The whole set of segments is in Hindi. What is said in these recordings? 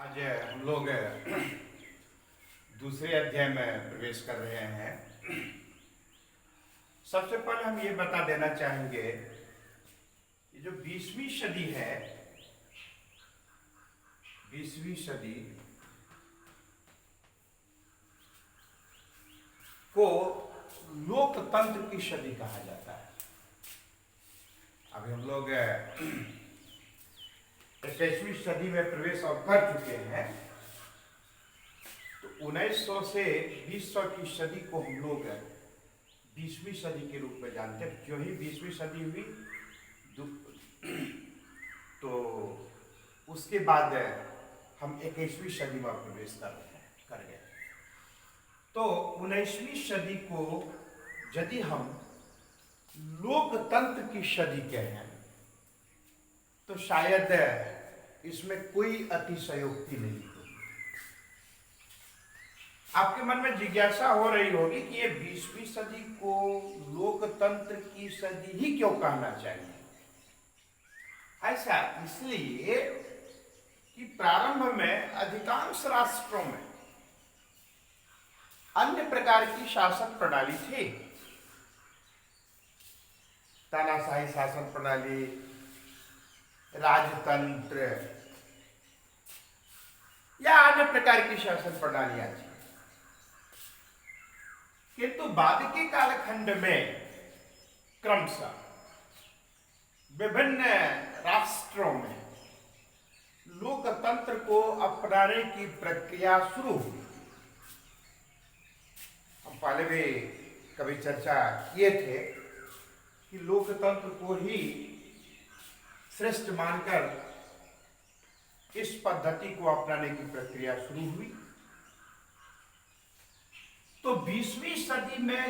आज हम लोग दूसरे अध्याय में प्रवेश कर रहे हैं। सबसे पहले हम ये बता देना चाहेंगे कि जो 20वीं सदी है, 20वीं सदी को लोकतंत्र की सदी कहा जाता है। अभी हम लोग 21वीं सदी में प्रवेश अब कर चुके हैं, तो 1900 से 2000 की सदी को हम लोग 20वीं सदी के रूप में जानते हैं। क्यों ही 20वीं सदी हुई तो उसके बाद हम 21वीं सदी में प्रवेश कर गए। तो 19वीं सदी को यदि हम लोकतंत्र की सदी कहें तो शायद इसमें कोई अतिशयोक्ति नहीं होगी। आपके मन में जिज्ञासा हो रही होगी कि ये 20वीं सदी को लोकतंत्र की सदी ही क्यों कहना चाहिए। ऐसा इसलिए कि प्रारंभ में अधिकांश राष्ट्रों में अन्य प्रकार की शासन प्रणाली थी। तानाशाही शासन प्रणाली, राजतंत्र या अन्य प्रकार की शासन प्रणालियां थी। किंतु बाद के कालखंड में क्रमशः विभिन्न राष्ट्रों में लोकतंत्र को अपनाने की प्रक्रिया शुरू हुई। हम पहले भी कभी चर्चा किए थे कि लोकतंत्र को ही श्रेष्ठ मानकर इस पद्धति को अपनाने की प्रक्रिया शुरू हुई। तो 20वीं सदी में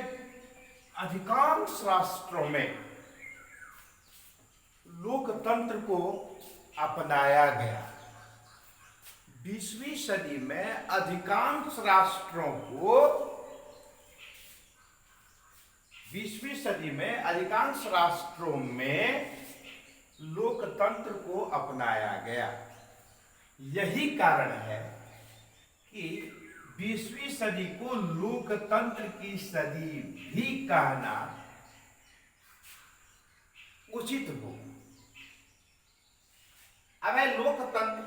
अधिकांश राष्ट्रों में लोकतंत्र को अपनाया गया। 20वीं सदी में अधिकांश राष्ट्रों को 20वीं सदी में अधिकांश राष्ट्रों में लोकतंत्र को अपनाया गया। यही कारण है कि 20वीं सदी को लोकतंत्र की सदी भी कहना उचित हो। अब है लोकतंत्र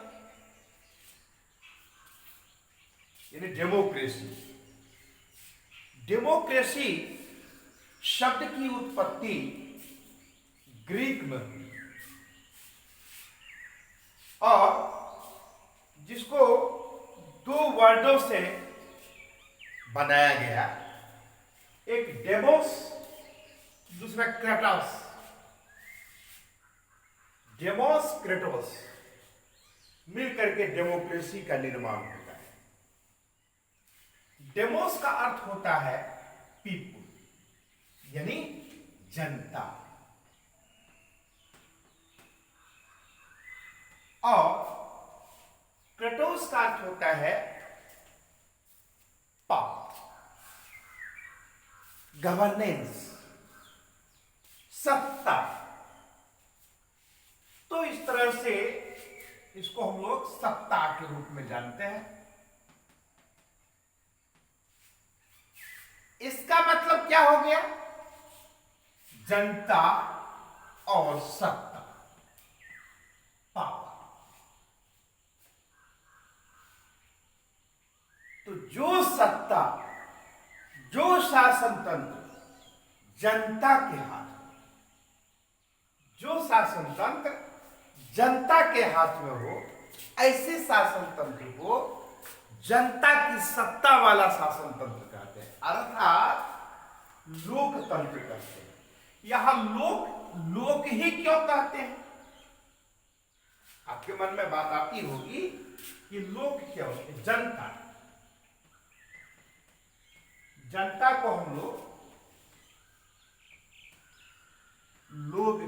यानी डेमोक्रेसी। डेमोक्रेसी शब्द की उत्पत्ति ग्रीक में हुई और जिसको दो वर्डों से बनाया गया, एक डेमोस, दूसरा क्रेटोस। डेमोस क्रेटोस मिलकर के डेमोक्रेसी का निर्माण होता है। डेमोस का अर्थ होता है पीपुल यानी जनता, और क्रेटोस का अर्थ होता है पावर, गवर्नेंस, सत्ता। तो इस तरह से इसको हम लोग सत्ता के रूप में जानते हैं। इसका मतलब क्या हो गया? जनता और सत्ता, पावर। तो जो सत्ता, जो शासन तंत्र जनता के हाथ में, जो शासन तंत्र जनता के हाथ में हो, ऐसे शासन तंत्र को जनता की सत्ता वाला शासन तंत्र कहते हैं, अर्थात लोकतंत्र कहते हैं। यहां लोक ही क्यों कहते हैं? आपके मन में बात आती होगी कि लोक क्या होते हैं? जनता। जनता को हम लोग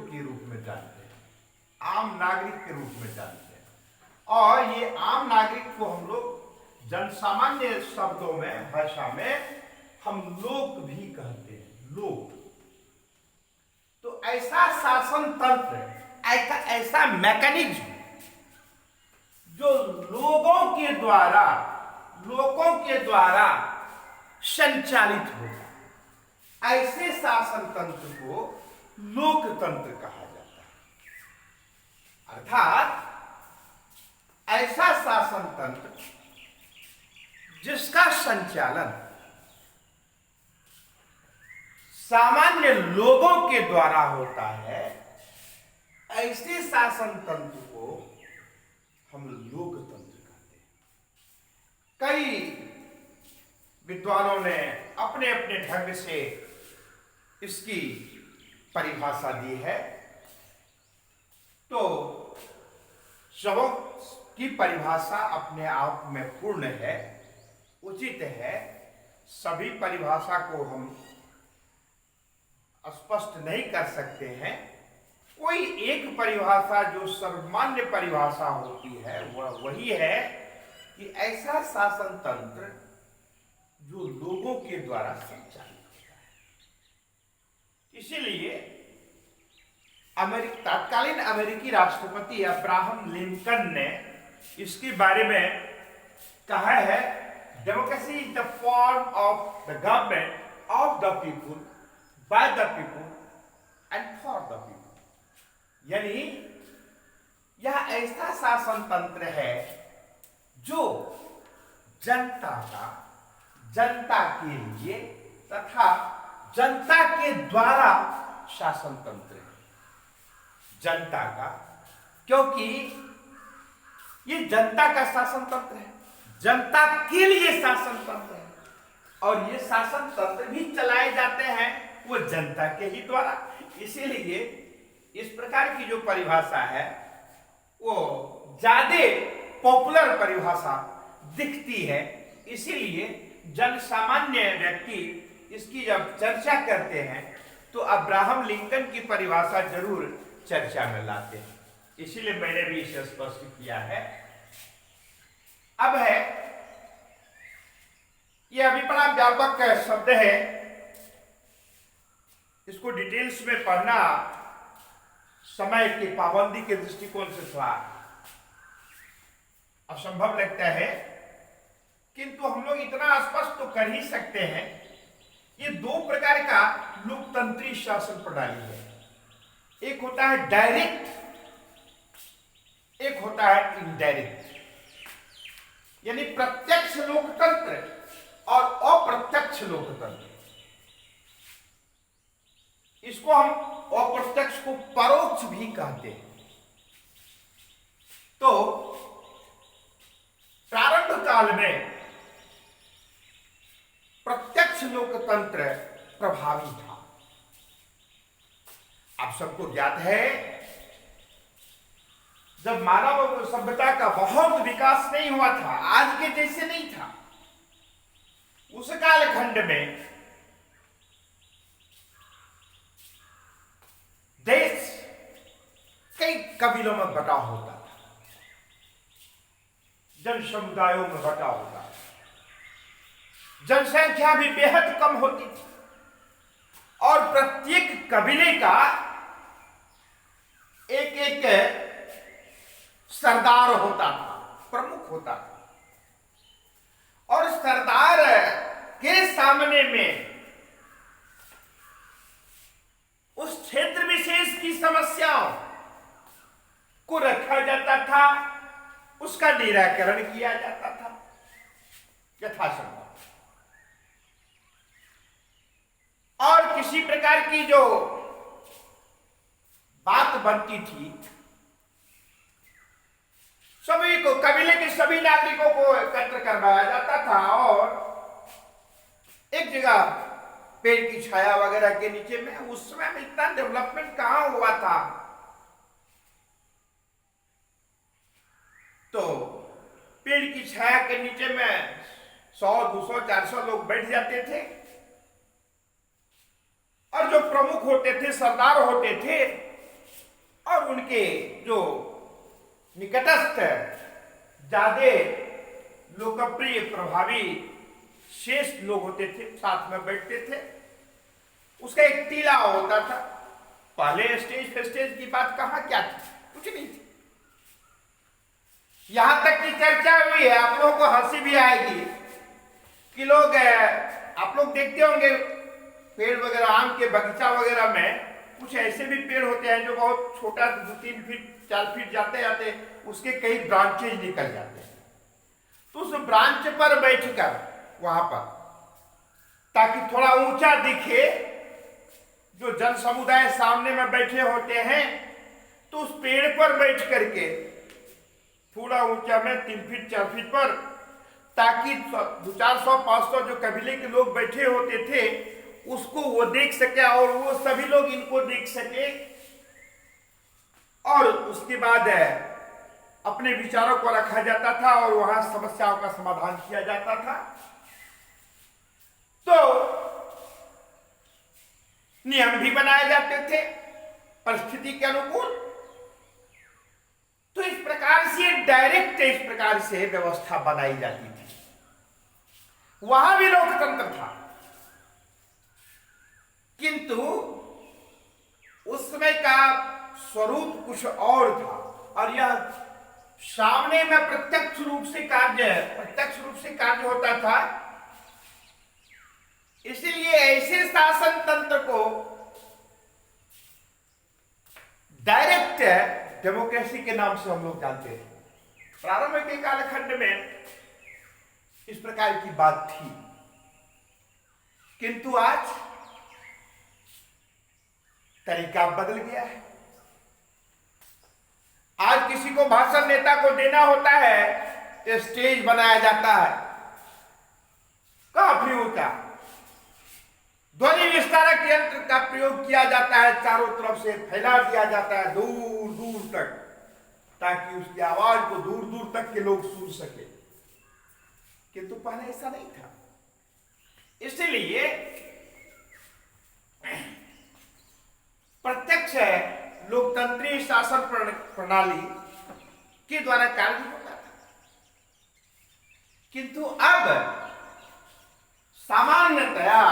के रूप में जानते हैं, आम नागरिक के रूप में जानते हैं। और ये आम नागरिक को हम लोग जनसामान्य शब्दों में, भाषा में हम लोक भी कहते हैं, लोक। तो ऐसा शासन तंत्र, ऐसा मैकेनिज्म जो लोगों के द्वारा संचालित होगा, ऐसे शासन तंत्र को लोकतंत्र कहा जाता है। अर्थात ऐसा शासन तंत्र जिसका संचालन सामान्य लोगों के द्वारा होता है, ऐसे शासन तंत्र को हम लोकतंत्र कहते हैं। कई विद्वानों ने अपने अपने ढंग से इसकी परिभाषा दी है। तो सबों की परिभाषा अपने आप में पूर्ण है, उचित है। सभी परिभाषा को हम स्पष्ट नहीं कर सकते हैं। कोई एक परिभाषा जो सर्वमान्य परिभाषा होती है वह वही है कि ऐसा शासन तंत्र जो लोगों के द्वारा संचालित होता है। इसीलिए तत्कालीन अमेरिकी राष्ट्रपति अब्राहम लिंकन ने इसके बारे में कहा है, democracy is the form of the government of the people, by the people and for the people. यानी यह ऐसा शासन तंत्र है जो जनता के लिए तथा जनता के द्वारा शासन तंत्र है। जनता का, क्योंकि ये जनता का शासन तंत्र है, जनता के लिए शासन तंत्र है, और ये शासन तंत्र भी चलाए जाते हैं वो जनता के ही द्वारा। इसीलिए इस प्रकार की जो परिभाषा है वो ज्यादा पॉपुलर परिभाषा दिखती है। इसीलिए जन सामान्य व्यक्ति इसकी जब चर्चा करते हैं तो अब्राहम लिंकन की परिभाषा जरूर चर्चा में लाते हैं। इसीलिए मैंने भी इसे स्पष्ट किया है। अब है यह अभी बड़ा व्यापक शब्द है, इसको डिटेल्स में पढ़ना समय की पाबंदी के दृष्टिकोण से थोड़ा असंभव लगता है, किंतु हम लोग इतना स्पष्ट तो कर ही सकते हैं, ये दो प्रकार का लोकतंत्री शासन प्रणाली है। एक होता है डायरेक्ट, एक होता है इनडायरेक्ट, यानी प्रत्यक्ष लोकतंत्र और अप्रत्यक्ष लोकतंत्र। इसको हम अप्रत्यक्ष को परोक्ष भी कहते हैं। तो प्रारंभ काल में प्रत्यक्ष लोकतंत्र प्रभावी था। आप सबको ज्ञात है, जब मानव सभ्यता का बहुत विकास नहीं हुआ था, आज के जैसे नहीं था, उस कालखंड में देश कई कबीलों में बटा होता था, जन समुदायों में बटा होता था, जनसंख्या भी बेहद कम होती थी, और प्रत्येक कबीले का एक एक सरदार होता था, प्रमुख होता था, और सरदार के सामने में उस क्षेत्र विशेष की समस्याओं को रखा जाता था, उसका निराकरण किया जाता था यथासंभव। और किसी प्रकार की जो बात बनती थी, सभी को, कबीले के सभी नागरिकों को एकत्र करवाया जाता था, और एक जगह पेड़ की छाया वगैरह के नीचे में, उस समय में इतना डेवलपमेंट कहां हुआ था, तो पेड़ की छाया के नीचे में 100, 200, 400 लोग बैठ जाते थे, और जो प्रमुख होते थे, सरदार होते थे, और उनके जो निकटस्थ ज्यादा लोकप्रिय प्रभावी शेष लोग होते थे, साथ में बैठते थे। उसका एक टीला होता था। पहले स्टेज फेस्टेज की बात कहां क्या थी, कुछ नहीं थी। यहां तक की चर्चा हुई है, आप लोगों को हंसी भी आएगी कि लोग आप लोग देखते होंगे पेड़ वगैरह, आम के बगीचा वगैरह में कुछ ऐसे भी पेड़ होते हैं जो बहुत छोटा 2-3 फीट 4 फीट जाते जाते उसके कई ब्रांचेज निकल जाते हैं। तो उस ब्रांच पर बैठकर वहां पर, ताकि थोड़ा ऊंचा दिखे, जो जन समुदाय सामने में बैठे होते हैं तो उस पेड़ पर बैठ करके थोड़ा ऊंचा में 3 फीट 4 फीट पर, ताकि 200-400-500 जो कबीले के लोग बैठे होते थे उसको वो देख सके और वो सभी लोग इनको देख सके, और उसके बाद अपने विचारों को रखा जाता था और वहां समस्याओं का समाधान किया जाता था। तो नियम भी बनाए जाते थे परिस्थिति के अनुकूल। तो इस प्रकार से डायरेक्ट इस प्रकार से व्यवस्था बनाई जाती थी। वहां भी लोकतंत्र था, किंतु उस समय का स्वरूप कुछ और था, और यह सामने में प्रत्यक्ष रूप से कार्य होता था। इसलिए ऐसे शासन तंत्र को डायरेक्ट डेमोक्रेसी के नाम से हम लोग जानते हैं। प्रारंभ के कालखंड में इस प्रकार की बात थी, किंतु आज तरीका बदल गया है। आज किसी को भाषण नेता को देना होता है तो स्टेज बनाया जाता है, काफी ऊंचा ध्वनि विस्तारक यंत्र का प्रयोग किया जाता है, चारों तरफ से फैला दिया जाता है दूर दूर तक, ताकि उसकी आवाज को दूर दूर तक के लोग सुन सके। किंतु पहले ऐसा नहीं था। इसलिए प्रत्यक्ष लोकतंत्रीय शासन प्रणाली के द्वारा कार्य होता था, किंतु अब सामान्यतया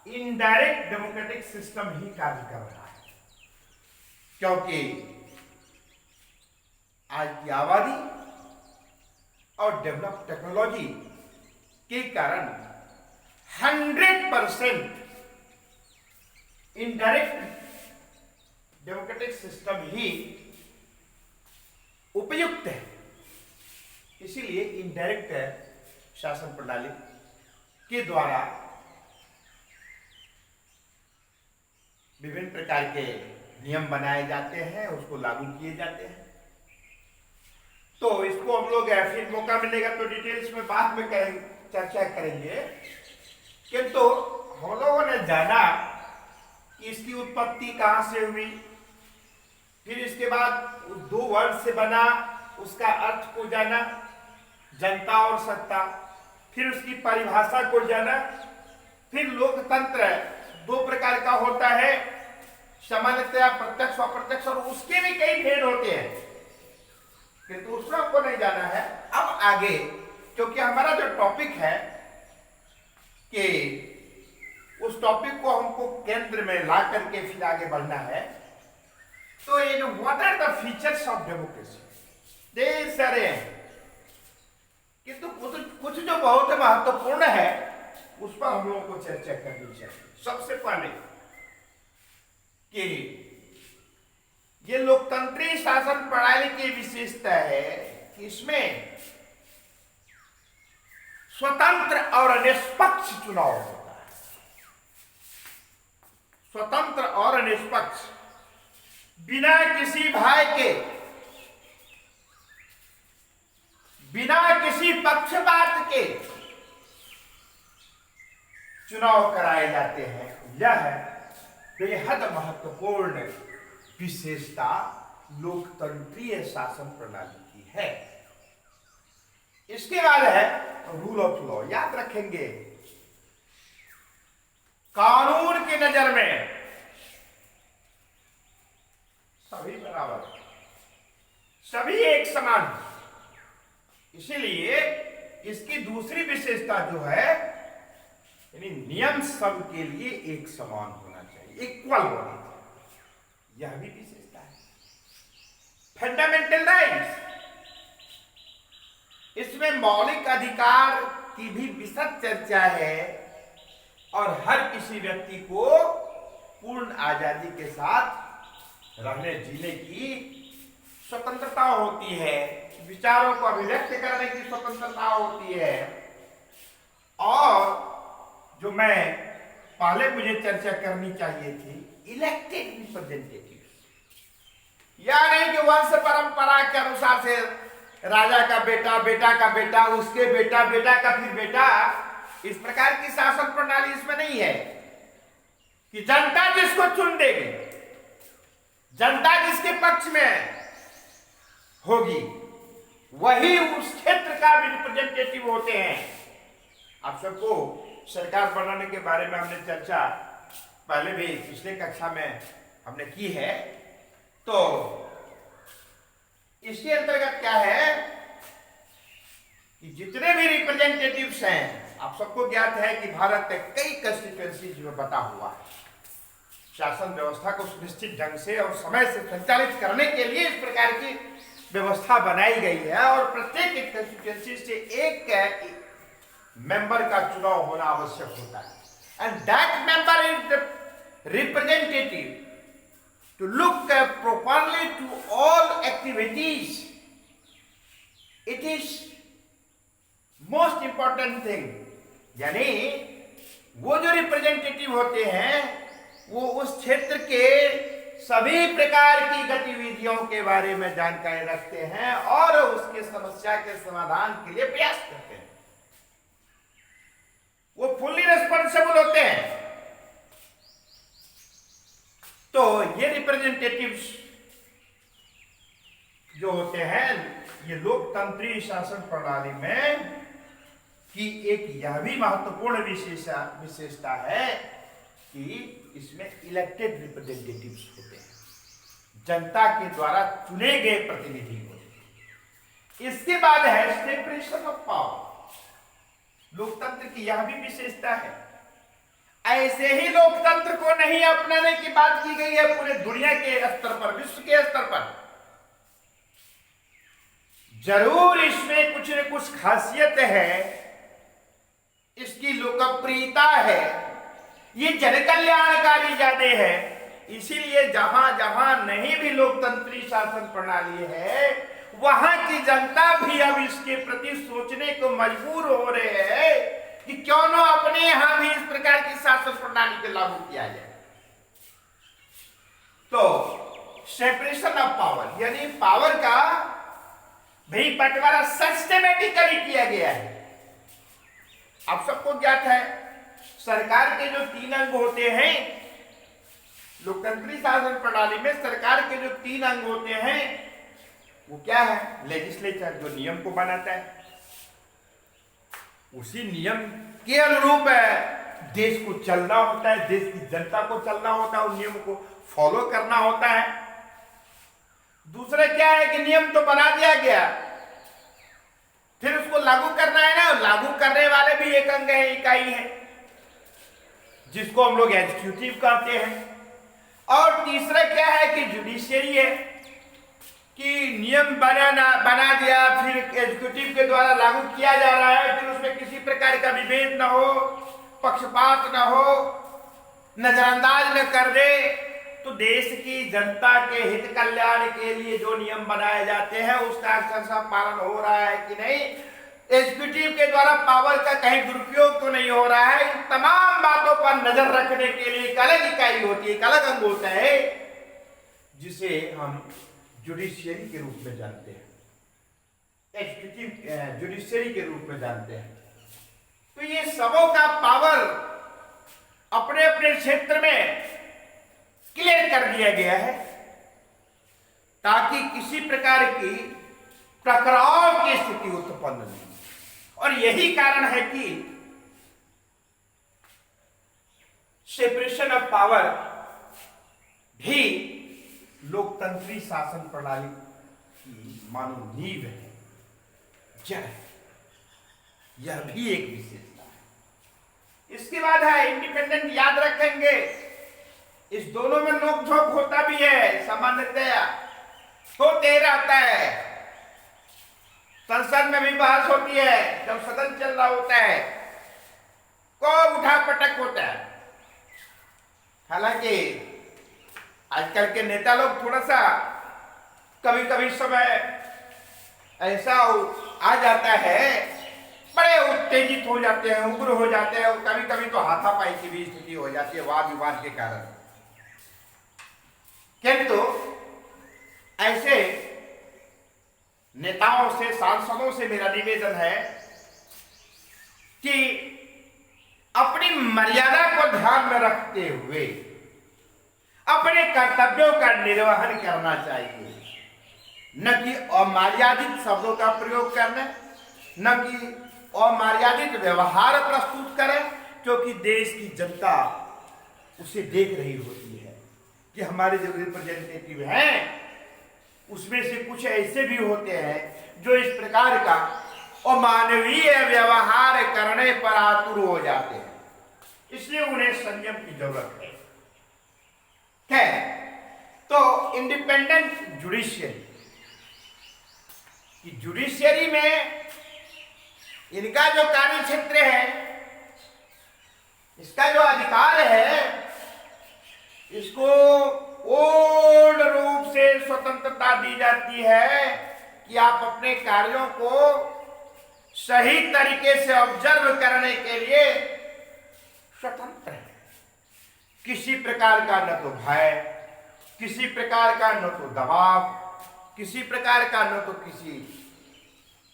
इनडायरेक्ट डेमोक्रेटिक सिस्टम ही कार्य कर रहा है, क्योंकि आज की आबादी और डेवलप टेक्नोलॉजी के कारण 100% इनडायरेक्ट डेमोक्रेटिक सिस्टम ही उपयुक्त है। इसीलिए इनडायरेक्ट शासन प्रणाली के द्वारा विभिन्न प्रकार के नियम बनाए जाते हैं, उसको लागू किए जाते हैं। तो इसको हम लोग फिर मौका मिलेगा तो डिटेल्स में बाद में चर्चा करेंगे। किंतु हम लोगों ने जाना कि इसकी उत्पत्ति कहां से हुई, फिर इसके बाद उस 2 वर्ड से बना उसका अर्थ को जाना, जनता और सत्ता, फिर उसकी परिभाषा को जाना। फिर लोकतंत्र 2 प्रकार का होता है, सामान्यतया प्रत्यक्ष अप्रत्यक्ष, और उसके भी कई भेद होते हैं, किंतु उसमें हमको नहीं जाना है। अब आगे, क्योंकि हमारा जो टॉपिक है कि उस टॉपिक को हमको केंद्र में ला करके फिर आगे बढ़ना है, तो ये जो what are the features of democracy, ढेर सारे हैं, किंतु कुछ जो बहुत महत्वपूर्ण है उस पर हम लोगों को चर्चा करनी चाहिए। सबसे पहले कि ये लोकतंत्रीय शासन प्रणाली की विशेषता है कि इसमें स्वतंत्र और निष्पक्ष चुनाव होता है। स्वतंत्र और निष्पक्ष, बिना किसी भय के, बिना किसी पक्षपात के चुनाव कराए जाते हैं। यह बेहद महत्वपूर्ण विशेषता लोकतंत्रीय शासन प्रणाली की है। इसके बाद है रूल ऑफ लॉ। याद रखेंगे, कानून की नजर में सभी बराबर, सभी एक समान। इसीलिए इसकी दूसरी विशेषता जो है, यानी नियम सबके लिए एक समान होना चाहिए, इक्वल होना चाहिए, यह भी विशेषता है। फंडामेंटल राइट्स, इसमें मौलिक अधिकार की भी विशद चर्चा है और हर किसी व्यक्ति को पूर्ण आजादी के साथ रहने जीने की स्वतंत्रता होती है, विचारों को अभिव्यक्त करने की स्वतंत्रता होती है। और जो मैं पहले मुझे चर्चा करनी चाहिए थी, इलेक्टेड रिप्रेजेंटेटिव, या नहीं कि वंश परंपरा के अनुसार से राजा का बेटा, बेटा का बेटा, उसके बेटा, बेटा का फिर बेटा, इस प्रकार की शासन प्रणाली इसमें नहीं है कि जनता जिसको चुन देगी, जनता जिसके पक्ष में होगी, वही उस क्षेत्र का भी रिप्रेजेंटेटिव होते हैं। आप सबको सरकार बनाने के बारे में हमने चर्चा पहले भी पिछले कक्षा में हमने की है। तो इसके अंतर्गत क्या है कि जितने भी रिप्रेजेंटेटिव्स हैं, आप सबको ज्ञात है कि भारत के कई कंस्टिट्यूएंसीज में बटा हुआ है। शासन व्यवस्था को सुनिश्चित ढंग से और समय से संचालित करने के लिए इस प्रकार की व्यवस्था बनाई गई है और प्रत्येक कंस्टिट्यूएंसी से एक मेंबर का चुनाव होना आवश्यक होता है। And that member is the representative to look properly to all activities. It is most important thing. यानी वो जो रिप्रेजेंटेटिव होते हैं वो उस क्षेत्र के सभी प्रकार की गतिविधियों के बारे में जानकारी रखते हैं और उसके समस्या के समाधान के लिए प्रयास करते हैं। वो फुल्ली रिस्पॉन्सिबल होते हैं। तो ये रिप्रेजेंटेटिव्स जो होते हैं, ये लोकतंत्री शासन प्रणाली में की एक यह भी महत्वपूर्ण विशेषता है कि इसमें इलेक्टेड रिप्रेजेंटेटिव्स होते हैं, जनता के द्वारा चुने गए प्रतिनिधि होते हैं। इसके बाद है सेपरेशन ऑफ पावर। लोकतंत्र की यह भी विशेषता है। ऐसे ही लोकतंत्र को नहीं अपनाने की बात की गई है पूरे दुनिया के स्तर पर, विश्व के स्तर पर। जरूर इसमें कुछ न कुछ खासियत है, इसकी लोकप्रियता है, ये जन कल्याणकारी ज्यादा है। इसीलिए जहां जहां नहीं भी लोकतंत्री शासन प्रणाली है, वहां की जनता भी अब इसके प्रति सोचने को मजबूर हो रहे हैं कि क्यों न अपने यहां भी इस प्रकार की शासन प्रणाली को लागू किया जाए। तो सेपरेशन ऑफ पावर यानी पावर का भी बंटवारा सिस्टमेटिकली किया गया है। आप सबको ज्ञात है सरकार के जो 3 अंग होते हैं, लोकतंत्री शासन प्रणाली में सरकार के जो 3 अंग होते हैं वो क्या है? लेजिस्लेचर जो नियम को बनाता है, उसी नियम के अनुरूप देश को चलना होता है, देश की जनता को चलना होता है, उन नियम को फॉलो करना होता है। दूसरा क्या है कि नियम तो बना दिया गया, फिर उसको लागू करना है ना, लागू करने वाले भी एक अंग है, इकाई है, जिसको हम लोग एग्जीक्यूटिव कहते हैं। और तीसरा क्या है कि जुडिशियरी है कि नियम बना दिया, फिर एग्जीक्यूटिव के द्वारा लागू किया जा रहा है, फिर उसमें किसी प्रकार का विभेद न हो, पक्षपात न हो, नजरअंदाज न कर दे। तो देश की जनता के हित कल्याण के लिए जो नियम बनाए जाते हैं उसका अक्षरशः पालन हो रहा है कि नहीं, एग्जीक्यूटिव के द्वारा पावर का कहीं दुरुपयोग तो नहीं हो रहा है, इन तमाम बातों पर नजर रखने के लिए एक अलग इकाई होती है, एक अलग अंग होता है, जिसे हम जुडिशियरी के रूप में जानते हैं, एग्जीक्यूटिव जुडिशियरी के रूप में जानते हैं। तो ये सबों का पावर अपने अपने क्षेत्र में क्लियर कर दिया गया है ताकि किसी प्रकार की टकराव की स्थिति उत्पन्न नहीं। और यही कारण है कि सेपरेशन ऑफ पावर भी लोकतंत्री शासन प्रणाली की मानो नींव है, जड़ है। यह भी एक विशेषता है। इसके बाद है इंडिपेंडेंट। याद रखेंगे इस दोनों में नोकझोंक होता भी है, सामान्यतया होते रहता है। संसद में भी बहस होती है, जब सदन चल रहा होता है खूब उठा पटक होता है। हालांकि आजकल के नेता लोग थोड़ा सा कभी कभी समय ऐसा आ जाता है, बड़े उत्तेजित हो जाते हैं, उग्र हो जाते हैं, और कभी कभी तो हाथापाई की भी स्थिति हो जाती है वाद विवाद के कारण। किंतु ऐसे नेताओं से, सांसदों से मेरा निवेदन है कि अपनी मर्यादा को ध्यान में रखते हुए अपने कर्तव्यों का निर्वहन करना चाहिए, न कि अमर्यादित शब्दों का प्रयोग करना, न कि अमर्यादित व्यवहार प्रस्तुत करें, क्योंकि देश की जनता उसे देख रही होती है कि हमारे जो रिप्रेजेंटेटिव हैं उसमें से कुछ ऐसे भी होते हैं जो इस प्रकार का अमानवीय व्यवहार करने पर आतुर हो जाते हैं, इसलिए उन्हें संयम की जरूरत है। तो इंडिपेंडेंट जुडिशियरी में इनका जो कार्य क्षेत्र है, इसका जो अधिकार है, इसको पूर्ण रूप से स्वतंत्रता दी जाती है कि आप अपने कार्यों को सही तरीके से ऑब्जर्व करने के लिए स्वतंत्र है। किसी प्रकार का न तो भय, किसी प्रकार का न तो दबाव, किसी प्रकार का न तो किसी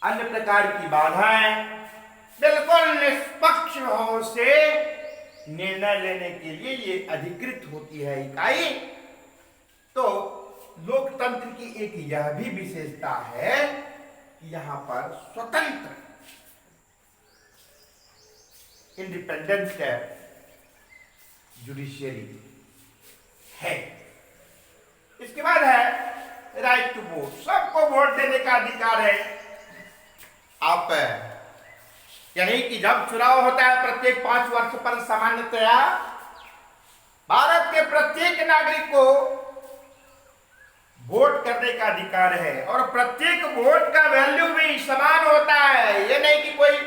अन्य प्रकार की बाधाएं, बिल्कुल निष्पक्ष भाव से निर्णय लेने के लिए ये अधिकृत होती है इकाई। तो लोकतंत्र की एक यह भी विशेषता है कि यहां पर स्वतंत्र इंडिपेंडेंट जुडिशियरी है। इसके बाद है राइट टू वोट, सबको वोट देने का अधिकार है। आप यानी कि जब चुनाव होता है प्रत्येक 5 वर्ष पर सामान्यतया भारत के प्रत्येक नागरिक को वोट करने का अधिकार है, और प्रत्येक वोट का वैल्यू भी समान होता है। ये नहीं कि कोई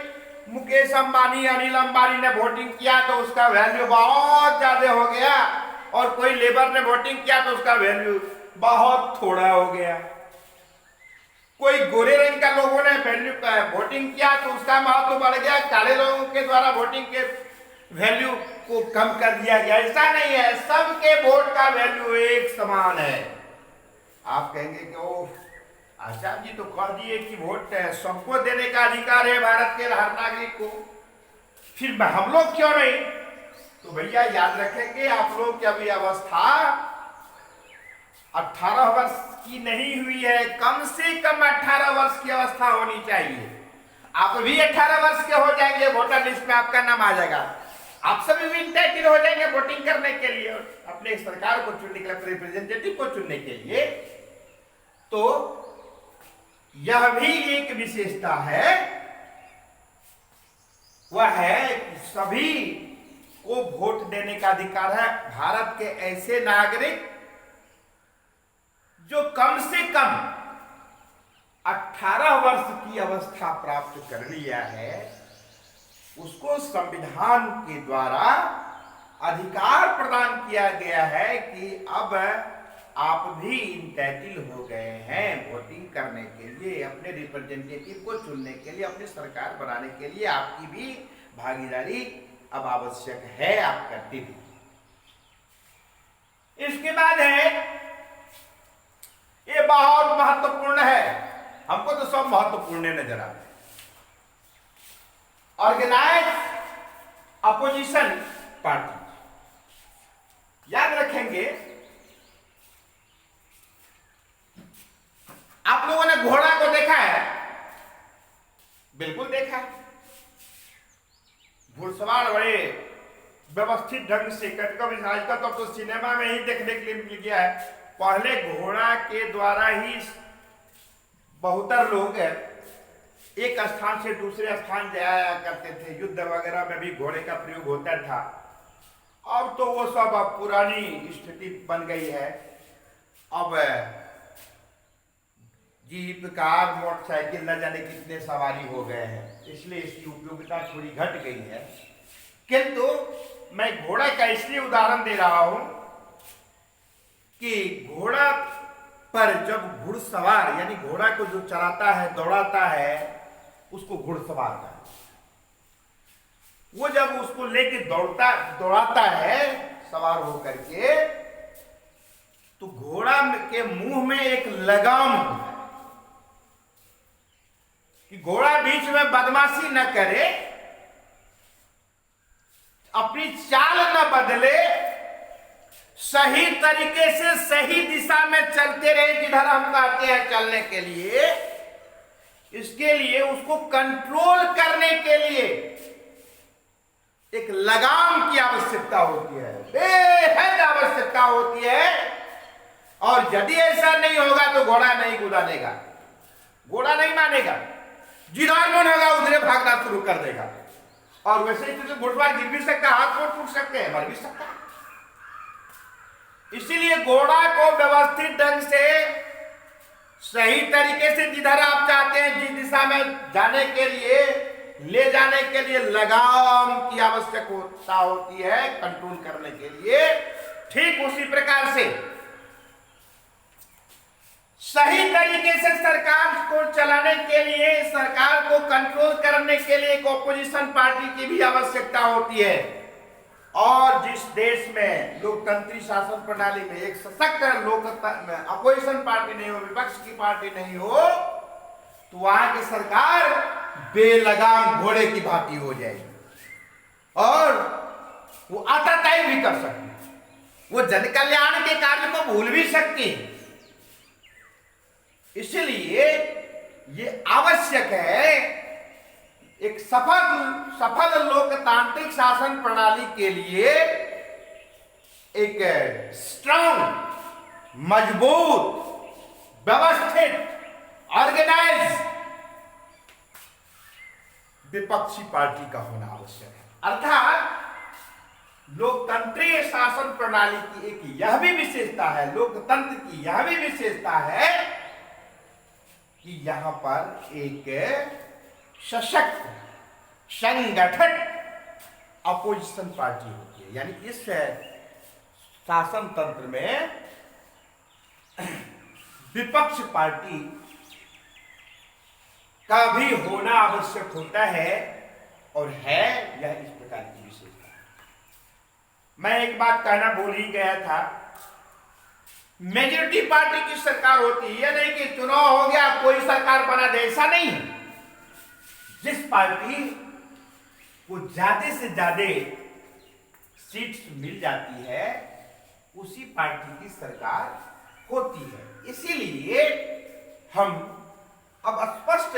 मुकेश अंबानी, अनिल अंबानी ने वोटिंग किया तो उसका वैल्यू बहुत ज्यादा हो गया, और कोई लेबर ने वोटिंग किया तो उसका वैल्यू बहुत थोड़ा हो गया। कोई गोरे रंग का लोगों ने वोटिंग किया तो उसका महत्व बढ़ गया, काले लोगों के द्वारा वोटिंग के वैल्यू को कम कर दिया गया। ऐसा नहीं है, सबके वोट का वैल्यू एक समान है। आप कहेंगे कि ओ आचार्य जी तो कह दिए कि वोट सबको देने का अधिकार है भारत के हर नागरिक को, फिर हम लोग क्यों नहीं? तो भैया याद रखेंगे आप लोग की अभी अवस्था 18 वर्ष की नहीं हुई है, कम से कम 18 वर्ष की अवस्था होनी चाहिए। आप भी 18 वर्ष के हो जाएंगे, वोटर लिस्ट में आपका नाम आ जाएगा, आप सभी भी इंटाइटल हो जाएंगे वोटिंग करने के लिए, अपने सरकार को चुनने के लिए, अपने रिप्रेजेंटेटिव को चुनने के लिए। तो यह भी एक विशेषता है, वह है कि सभी को वोट देने का अधिकार है। भारत के ऐसे नागरिक जो कम से कम 18 वर्ष की अवस्था प्राप्त कर लिया है, उसको संविधान के द्वारा अधिकार प्रदान किया गया है कि अब आप भी इंटाइटल हो गए हैं वोटिंग करने के लिए, अपने रिप्रेजेंटेटिव को चुनने के लिए, अपनी सरकार बनाने के लिए आपकी भी भागीदारी अब आवश्यक है, आप करते भी। इसके बाद है, ये बहुत महत्वपूर्ण है, हमको तो सब महत्वपूर्ण नजर आते हैं, ऑर्गेनाइज अपोजिशन पार्टी। याद रखेंगे, आप लोगों ने घोड़ा को देखा है? बिल्कुल देखा है। घुड़सवार बड़े व्यवस्थित ढंग से, कभी आजकल तो सिनेमा में ही देखने के लिए मिल गया है। पहले घोड़ा के द्वारा ही बहुतर लोग एक स्थान से दूसरे स्थान जाया करते थे, युद्ध वगैरह में भी घोड़े का प्रयोग होता था। अब तो वो सब अब पुरानी स्थिति बन गई है। अब जीप, कार, मोटरसाइकिल न जाने कितने सवारी हो गए हैं, इसलिए इसकी उपयोगिता थोड़ी घट गई है। किंतु मैं घोड़ा का इसलिए उदाहरण दे रहा हूं कि घोड़ा पर जब घुड़सवार यानी घोड़ा को जो चलाता है, दौड़ाता है, उसको घुड़सवार कहते हैं। वो जब उसको लेके दौड़ाता है सवार होकर के, तो घोड़ा के मुंह में एक लगाम होता है कि घोड़ा बीच में बदमाशी न करे, अपनी चाल न बदले, सही तरीके से सही दिशा में चलते रहे जिधर हम कहते हैं चलने के लिए। इसके लिए उसको कंट्रोल करने के लिए एक लगाम की आवश्यकता होती है, बेहद आवश्यकता होती है। और यदि ऐसा नहीं होगा तो घोड़ा नहीं कुदानेगा, घोड़ा नहीं मानेगा, जिधर मन होगा उधरे भागना शुरू कर देगा। और वैसे ही तो घुड़सवार गिर भी सकता, हाथ पैर टूट सकते हैं, मर भी सकता है। इसीलिए घोड़ा को व्यवस्थित ढंग से सही तरीके से जिधर आप चाहते हैं, जिस दिशा में जाने के लिए, ले जाने के लिए लगाम की आवश्यकता होती है कंट्रोल करने के लिए। ठीक उसी प्रकार से सही तरीके से सरकार को चलाने के लिए, सरकार को कंट्रोल करने के लिए एक ऑपोजिशन पार्टी की भी आवश्यकता होती है। और जिस देश में लोकतंत्री शासन प्रणाली में एक सशक्त अपोजिशन पार्टी नहीं हो, विपक्ष की पार्टी नहीं हो, तो वहां की सरकार बेलगाम घोड़े की भांति हो जाएगी और वो आताताई भी कर सकती है, वो जन कल्याण के कार्य को भूल भी सकती है। इसलिए ये आवश्यक है एक सफल लोकतांत्रिक शासन प्रणाली के लिए एक स्ट्रांग, मजबूत, व्यवस्थित, ऑर्गेनाइज विपक्षी पार्टी का होना आवश्यक है। अर्थात लोकतंत्रीय शासन प्रणाली की एक यह भी विशेषता है, लोकतंत्र की यह भी विशेषता है कि यहां पर एक सशक्त, संगठित अपोजिशन पार्टी होती है। यानी इस शासन तंत्र में विपक्ष पार्टी का भी होना आवश्यक होता है और है, यह इस प्रकार की विशेषता है। मैं एक बात कहना भूल ही गया था, मेजॉरिटी पार्टी की सरकार होती है, यह नहीं कि चुनाव हो गया कोई सरकार बना दे, ऐसा नहीं है। जिस पार्टी को ज्यादा से ज्यादा सीट्स मिल जाती है उसी पार्टी की सरकार होती है। इसीलिए हम अब स्पष्ट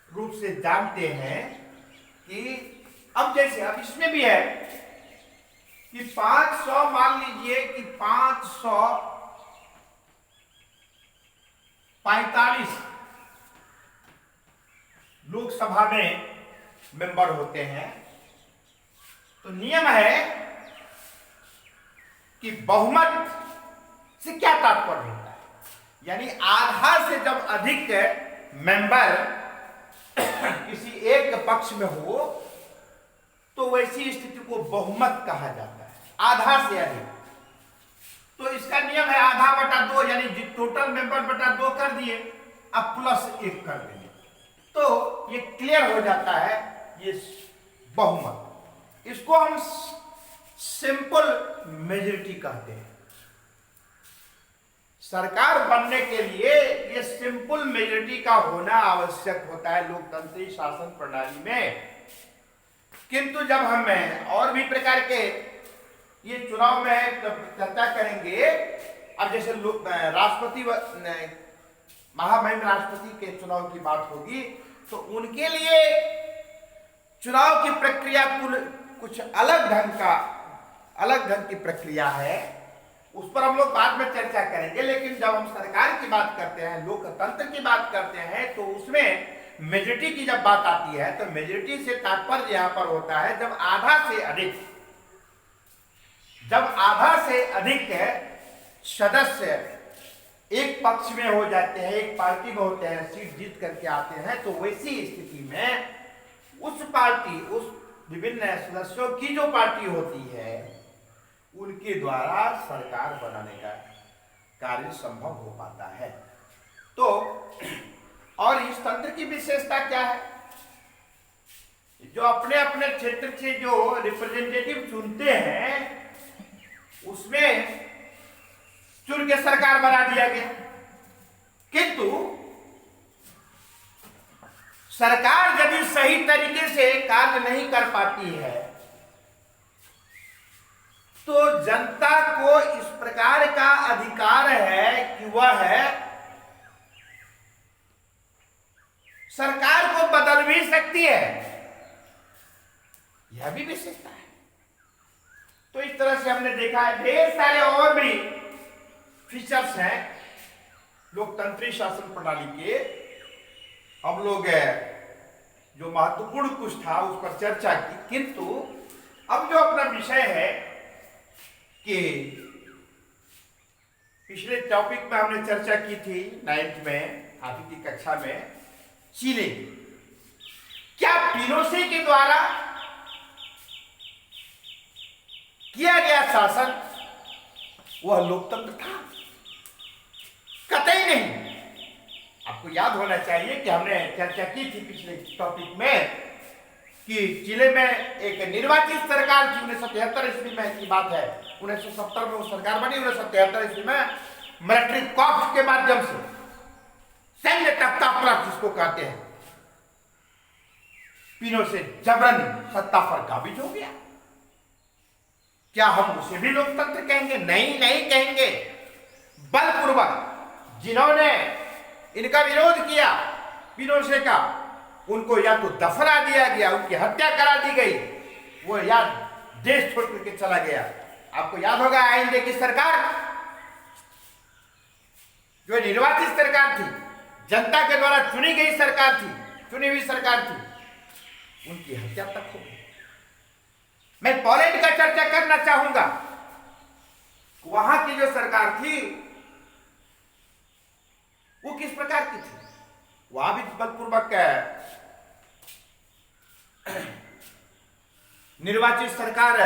रूप से जानते हैं कि अब जैसे अब इसमें भी है कि 500, मान लीजिए कि 545 लोकसभा में मेंबर होते हैं, तो नियम है कि बहुमत से क्या तात्पर्य होता है, यानी आधा से जब अधिक मेंबर किसी एक पक्ष में हो तो वैसी स्थिति को बहुमत कहा जाता है, आधा से अधिक। तो इसका नियम है आधा बटा 2, यानी टोटल मेंबर बटा 2 कर दिए, अब +1 कर देंगे, तो ये क्लियर हो जाता है, ये बहुमत। इसको हम सिंपल मेजॉरिटी कहते हैं। सरकार बनने के लिए ये सिंपल मेजॉरिटी का होना आवश्यक होता है लोकतांत्रिक शासन प्रणाली में। किंतु जब हम और भी प्रकार के ये चुनाव में चर्चा करेंगे, अब जैसे राष्ट्रपति, महामहिम राष्ट्रपति के चुनाव की बात होगी, तो उनके लिए चुनाव की प्रक्रिया कुछ अलग ढंग की प्रक्रिया है, उस पर हम लोग बाद में चर्चा करेंगे। लेकिन जब हम सरकार की बात करते हैं, लोकतंत्र की बात करते हैं, तो उसमें मेजॉरिटी की जब बात आती है तो मेजॉरिटी से तात्पर्य यहां पर होता है जब आधा से अधिक सदस्य एक पक्ष में हो जाते हैं, एक पार्टी में होते हैं, सीट जीत करके आते हैं, तो वैसी स्थिति में उस पार्टी, उस विभिन्न सदस्यों की जो पार्टी होती है उनके द्वारा सरकार बनाने का कार्य संभव हो पाता है। तो और इस तंत्र की विशेषता क्या है? जो अपने अपने क्षेत्र से जो रिप्रेजेंटेटिव चुनते हैं उसमें चुन के सरकार बना दिया गया, किंतु सरकार यदि सही तरीके से कार्य नहीं कर पाती है तो जनता को इस प्रकार का अधिकार है कि वह सरकार को बदल भी सकती है, यह भी विशेषता है। तो इस तरह से हमने देखा है ढेर सारे और भी फीचर्स हैं लोकतंत्री शासन प्रणाली के। हम लोग जो महत्वपूर्ण कुछ था उस पर चर्चा की, किंतु अब जो अपना विषय है कि पिछले टॉपिक में हमने चर्चा की थी 9th में, आधी की कक्षा में, चिले। क्या पिनोशे के द्वारा किया गया शासन वह लोकतंत्र था? कतई नहीं। आपको याद होना चाहिए कि हमने चर्चा की थी पिछले टॉपिक में कि चिले में एक निर्वाचित सरकार थी। 1973 ईस्वी में की बात है, 1970 में वो सरकार बनी, 1973 ईस्वी में मिलिट्री कॉर्प्स के माध्यम से, सैन्य तख्तापलट जिसको कहते हैं, पिनोशे जबरन सत्ता पर काबिज हो गया। क्या हम उसे भी लोकतंत्र कहेंगे? नहीं, नहीं कहेंगे। बलपूर्वक जिन्होंने इनका विरोध किया पिनोशे का, उनको या तो दफना दिया गया, उनकी हत्या करा दी गई, वो या देश छोड़ करके चला गया। आपको याद होगा आईएनडे की सरकार जो निर्वाचित सरकार थी, जनता के द्वारा चुनी गई सरकार थी, चुनी हुई सरकार थी, उनकी हत्या तक हो गई। मैं पोलैंड का चर्चा करना चाहूंगा। वहां की जो सरकार थी वो किस प्रकार की थी? वहां भी बलपूर्वक निर्वाचित सरकार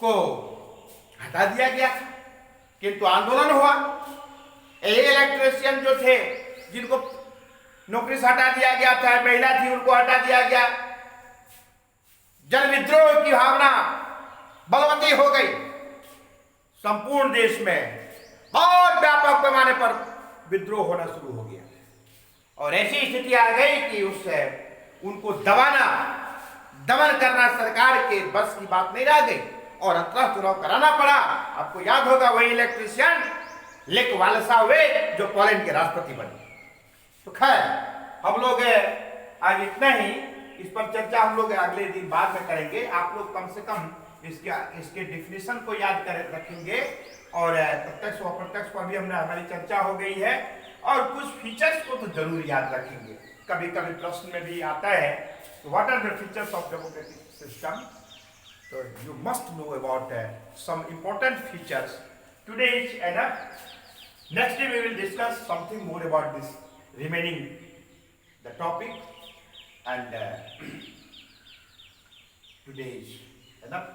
को हटा दिया गया था, किंतु आंदोलन हुआ। इलेक्ट्रिशियन जो थे जिनको नौकरी से हटा दिया गया था, महिला थी उनको हटा दिया गया, जन विद्रोह की भावना बलवती हो गई। संपूर्ण देश में बहुत व्यापक पैमाने पर विद्रोह होना शुरू हो गया और ऐसी स्थिति आ गई कि उससे उनको दमन करना सरकार के बस की बात नहीं रह गई और अंतरराष्ट्रीय चुनाव कराना पड़ा। आपको याद होगा वही इलेक्ट्रिशियन लेक वालेसा हुए जो पोलैंड के राष्ट्रपति बने। तो खैर हम लोग आज इतना ही, इस पर चर्चा हम लोग अगले दिन बाद में करेंगे। आप लोग कम से कम इसके डिफिनेशन को याद कर रखेंगे और प्रत्यक्ष व अप्रत्यक्ष पर भी हमारी चर्चा हो गई है और कुछ फीचर्स को तो जरूर याद रखेंगे। कभी कभी प्रश्न में भी आता है what are the features of democratic system, so you must know about some important features. Today is enough. Next day we will discuss something more about this remaining the topic and today is enough.